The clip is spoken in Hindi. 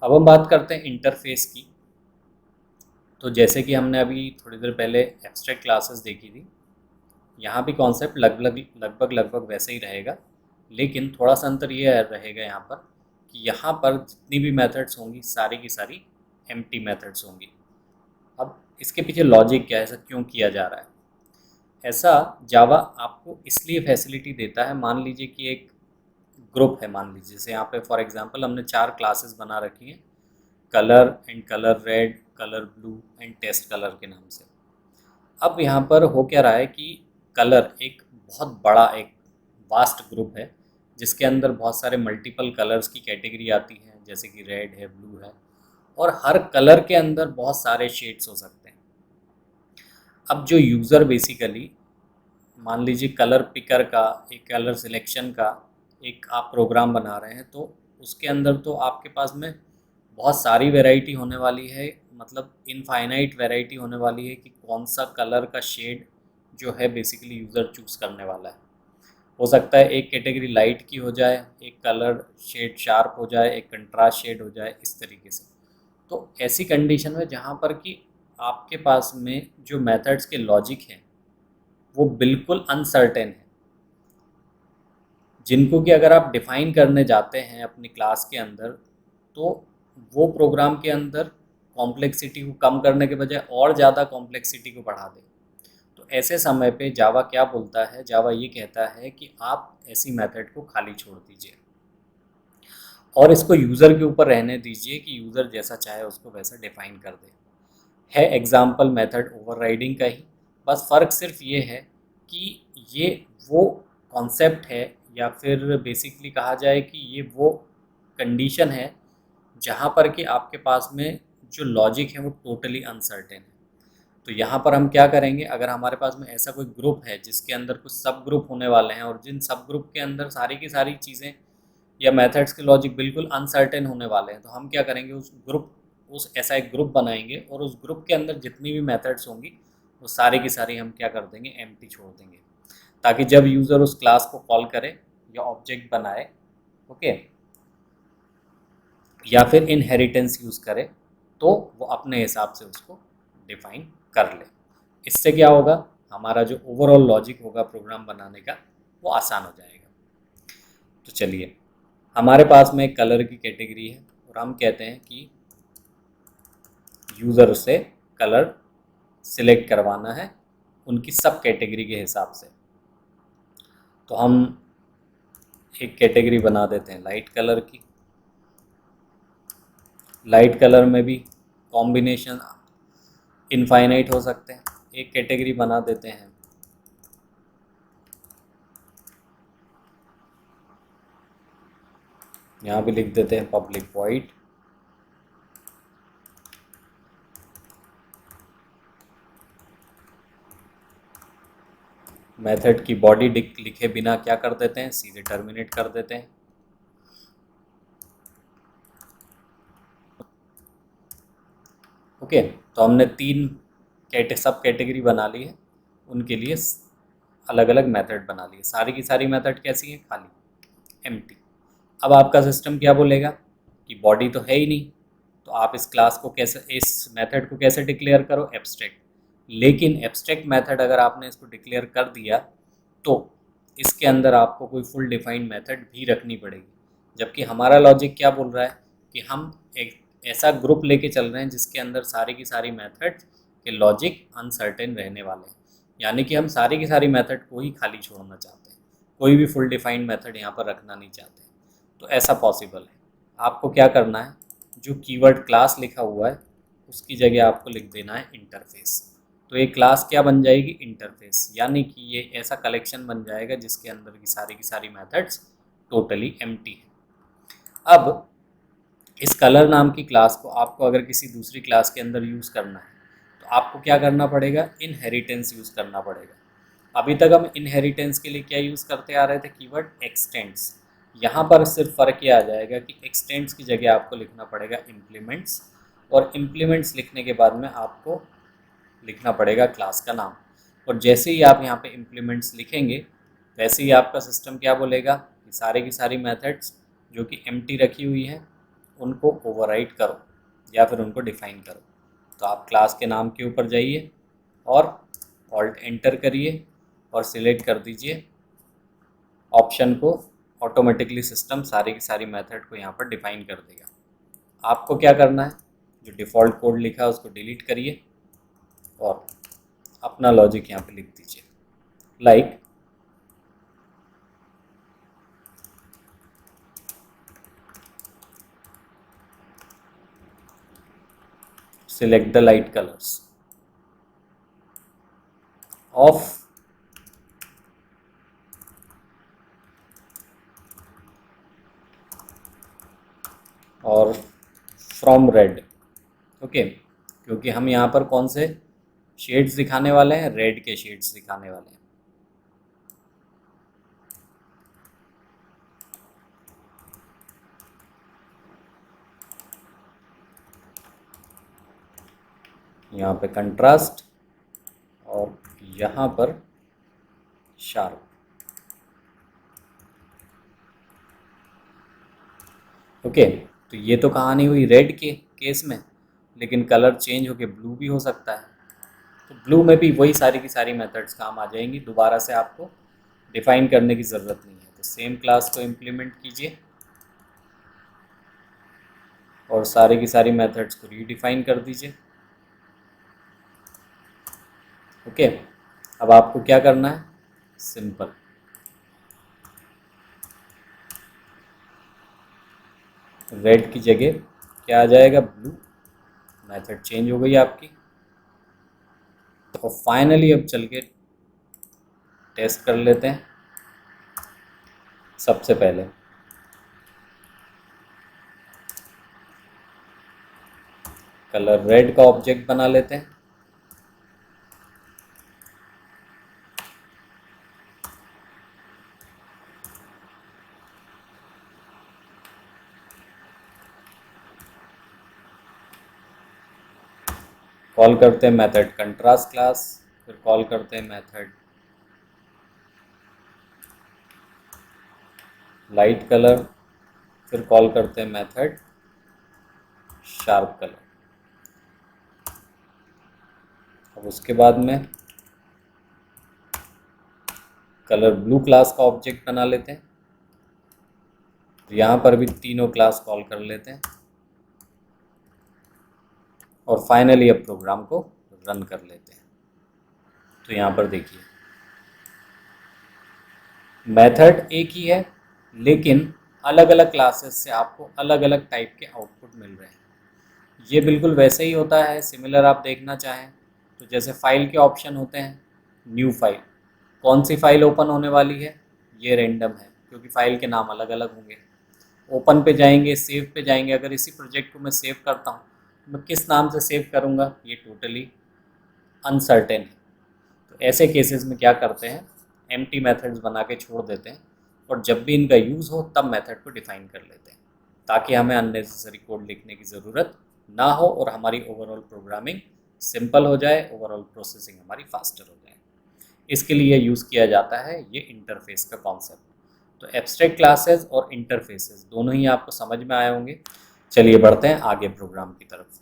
अब हम बात करते हैं इंटरफेस की। तो जैसे कि हमने अभी थोड़ी देर पहले एब्स्ट्रैक्ट क्लासेस देखी थी, यहाँ भी कॉन्सेप्ट लगभग वैसे ही रहेगा, लेकिन थोड़ा सा अंतर ये रहेगा यहाँ पर कि यहाँ पर जितनी भी मेथड्स होंगी सारी की सारी एम्प्टी मेथड्स होंगी। अब इसके पीछे लॉजिक क्या है, ऐसा क्यों किया जा रहा है? ऐसा जावा आपको इसलिए फैसिलिटी देता है, मान लीजिए कि एक ग्रुप है, मान लीजिए जैसे यहाँ पे फॉर एग्जांपल हमने 4 क्लासेस बना रखी हैं, colour and colour red, colour blue and test colour के नाम से। अब यहाँ पर हो क्या रहा है कि कलर एक बहुत बड़ा एक वास्ट ग्रुप है, जिसके अंदर बहुत सारे मल्टीपल कलर्स की कैटेगरी आती है, जैसे कि रेड है, ब्लू है, और हर कलर के अंदर बहुत सारे शेड्स हो सकते हैं। अब जो यूज़र बेसिकली, मान लीजिए कलर पिकर का, एक कलर सिलेक्शन का एक आप प्रोग्राम बना रहे हैं, तो उसके अंदर तो आपके पास में बहुत सारी वैरायटी होने वाली है, मतलब इनफाइनाइट वैरायटी होने वाली है कि कौन सा कलर का शेड जो है बेसिकली यूज़र चूज़ करने वाला है। हो सकता है एक कैटेगरी लाइट की हो जाए, एक कलर शेड शार्प हो जाए, एक कंट्रास्ट शेड हो जाए, इस तरीके से। तो ऐसी कंडीशन में जहाँ पर कि आपके पास में जो मेथड्स के लॉजिक हैं वो बिल्कुल अनसर्टेन है, जिनको कि अगर आप डिफ़ाइन करने जाते हैं अपनी क्लास के अंदर, तो वो प्रोग्राम के अंदर कॉम्प्लेक्सिटी को कम करने के बजाय और ज़्यादा कॉम्प्लेक्सिटी को बढ़ा दें। तो ऐसे समय पे जावा क्या बोलता है, जावा ये कहता है कि आप ऐसी मेथड को खाली छोड़ दीजिए और इसको यूज़र के ऊपर रहने दीजिए कि यूज़र जैसा चाहे उसको वैसा डिफ़ाइन कर दे। है एग्जाम्पल मेथड ओवरराइडिंग का ही, बस फ़र्क सिर्फ ये है कि ये वो कॉन्सेप्ट है, या फिर बेसिकली कहा जाए कि ये वो कंडीशन है जहाँ पर कि आपके पास में जो लॉजिक है वो टोटली अनसर्टेन है। तो यहाँ पर हम क्या करेंगे, अगर हमारे पास में ऐसा कोई ग्रुप है जिसके अंदर कुछ सब ग्रुप होने वाले हैं, और जिन सब ग्रुप के अंदर सारी की सारी चीज़ें या मेथड्स के लॉजिक बिल्कुल अनसर्टेन होने वाले हैं, तो हम क्या करेंगे, उस ऐसा एक ग्रुप बनाएंगे और उस ग्रुप के अंदर जितनी भी मेथड्स होंगी वो सारी की सारी हम क्या कर देंगे, एम्प्टी छोड़ देंगे, ताकि जब यूज़र उस क्लास को कॉल करे या ऑब्जेक्ट बनाए, ओके, या फिर इनहेरिटेंस यूज़ करे, तो वो अपने हिसाब से उसको डिफाइन कर ले। इससे क्या होगा, हमारा जो ओवरऑल लॉजिक होगा प्रोग्राम बनाने का वो आसान हो जाएगा। तो चलिए, हमारे पास में एक कलर की कैटेगरी है और हम कहते हैं कि यूज़र से कलर सिलेक्ट करवाना है उनकी सब कैटेगरी के हिसाब से। तो हम एक कैटेगरी बना देते हैं लाइट कलर की। लाइट कलर में भी कॉम्बिनेशन इनफाइनाइट हो सकते हैं। एक कैटेगरी बना देते हैं यहाँ भी लिख देते हैं पब्लिक वॉइड मेथड की बॉडी लिखे बिना क्या कर देते हैं, सीधे टर्मिनेट कर देते हैं। ओके, तो हमने 3 सब कैटेगरी बना ली है, उनके लिए अलग अलग मेथड बना लिए। सारी की सारी मेथड कैसी है, खाली, एम्प्टी। अब आपका सिस्टम क्या बोलेगा कि बॉडी तो है ही नहीं, तो आप इस क्लास को कैसे, इस मेथड को कैसे डिक्लेयर करो, एब्स्ट्रैक्ट। लेकिन एब्स्ट्रैक्ट मेथड अगर आपने इसको डिक्लेयर कर दिया तो इसके अंदर आपको कोई फुल डिफाइंड मेथड भी रखनी पड़ेगी, जबकि हमारा लॉजिक क्या बोल रहा है कि हम एक ऐसा ग्रुप लेके चल रहे हैं जिसके अंदर सारी की सारी मेथड के लॉजिक अनसर्टेन रहने वाले हैं, यानी कि हम सारी की सारी मेथड को ही खाली छोड़ना चाहते हैं, कोई भी फुल डिफाइंड मेथड यहाँ पर रखना नहीं चाहते। तो ऐसा पॉसिबल है। आपको क्या करना है, जो कीवर्ड क्लास लिखा हुआ है उसकी जगह आपको लिख देना है इंटरफेस। तो ये क्लास क्या बन जाएगी, इंटरफेस, यानी कि ये ऐसा कलेक्शन बन जाएगा जिसके अंदर की सारी मेथड्स टोटली एम्प्टी है। अब इस कलर नाम की क्लास को आपको अगर किसी दूसरी क्लास के अंदर यूज़ करना है तो आपको क्या करना पड़ेगा, इनहेरिटेंस यूज़ करना पड़ेगा। अभी तक हम इनहेरिटेंस के लिए क्या यूज़ करते आ रहे थे, कीवर्ड एक्सटेंड्स। यहाँ पर सिर्फ फ़र्क ये आ जाएगा कि एक्सटेंड्स की जगह आपको लिखना पड़ेगा इम्प्लीमेंट्स, और इम्प्लीमेंट्स लिखने के बाद में आपको लिखना पड़ेगा क्लास का नाम। और जैसे ही आप यहाँ पे इम्प्लीमेंट्स लिखेंगे वैसे ही आपका सिस्टम क्या बोलेगा कि सारे की सारी मेथड्स जो कि एम्प्टी रखी हुई हैं उनको ओवरराइट करो या फिर उनको डिफाइन करो। तो आप क्लास के नाम के ऊपर जाइए और ऑल्ट एंटर करिए और सिलेक्ट कर दीजिए ऑप्शन को। ऑटोमेटिकली सिस्टम सारी की सारी मेथड को यहाँ पर डिफाइन कर देगा। आपको क्या करना है, जो डिफ़ॉल्ट कोड लिखा है उसको डिलीट करिए और अपना लॉजिक यहाँ पे लिख दीजिए, like select the light colors of और from red। ओके, क्योंकि हम यहाँ पर कौन से शेड्स दिखाने वाले हैं, रेड के शेड्स दिखाने वाले हैं। यहाँ पे कंट्रास्ट और यहाँ पर शार्प। ओके, तो ये तो कहानी हुई रेड के केस में, लेकिन कलर चेंज होके ब्लू भी हो सकता है। तो ब्लू में भी वही सारी की सारी मेथड्स काम आ जाएंगी, दोबारा से आपको डिफाइन करने की ज़रूरत नहीं है। तो सेम क्लास को इम्प्लीमेंट कीजिए और सारी की सारी मेथड्स को रीडिफाइन कर दीजिए। ओके, अब आपको क्या करना है, सिंपल रेड की जगह क्या आ जाएगा, ब्लू। मेथड चेंज हो गई आपकी। तो फाइनली अब चल के टेस्ट कर लेते हैं। सबसे पहले कलर रेड का ऑब्जेक्ट बना लेते हैं। कॉल करते हैं मेथड कंट्रास्ट क्लास, फिर कॉल करते हैं मेथड लाइट कलर, फिर कॉल करते हैं मेथड शार्प कलर। अब उसके बाद में कलर ब्लू क्लास का ऑब्जेक्ट बना लेते हैं। तो यहाँ पर भी तीनों क्लास कॉल कर लेते हैं और फाइनली अब प्रोग्राम को रन कर लेते हैं। तो यहाँ पर देखिए मेथड एक ही है, लेकिन अलग अलग क्लासेस से आपको अलग अलग टाइप के आउटपुट मिल रहे हैं। ये बिल्कुल वैसे ही होता है, सिमिलर आप देखना चाहें तो जैसे फाइल के ऑप्शन होते हैं, न्यू फाइल, कौन सी फाइल ओपन होने वाली है, ये रैंडम है क्योंकि फाइल के नाम अलग अलग होंगे। ओपन पे जाएंगे, सेव पे जाएंगे, अगर इसी प्रोजेक्ट को मैं सेव करता हूँ मैं किस नाम से सेव करूँगा, ये टोटली अनसर्टेन है। तो ऐसे केसेस में क्या करते हैं, एम्प्टी मेथड्स बना के छोड़ देते हैं और जब भी इनका यूज़ हो तब मेथड को डिफाइन कर लेते हैं, ताकि हमें अननेसेसरी कोड लिखने की ज़रूरत ना हो और हमारी ओवरऑल प्रोग्रामिंग सिंपल हो जाए, ओवरऑल प्रोसेसिंग हमारी फास्टर हो जाए। इसके लिए यूज़ किया जाता है ये इंटरफेस का कॉन्सेप्ट। तो एब्स्ट्रैक्ट क्लासेस और इंटरफेसेस दोनों ही आपको समझ में आए होंगे। चलिए बढ़ते हैं आगे प्रोग्राम की तरफ।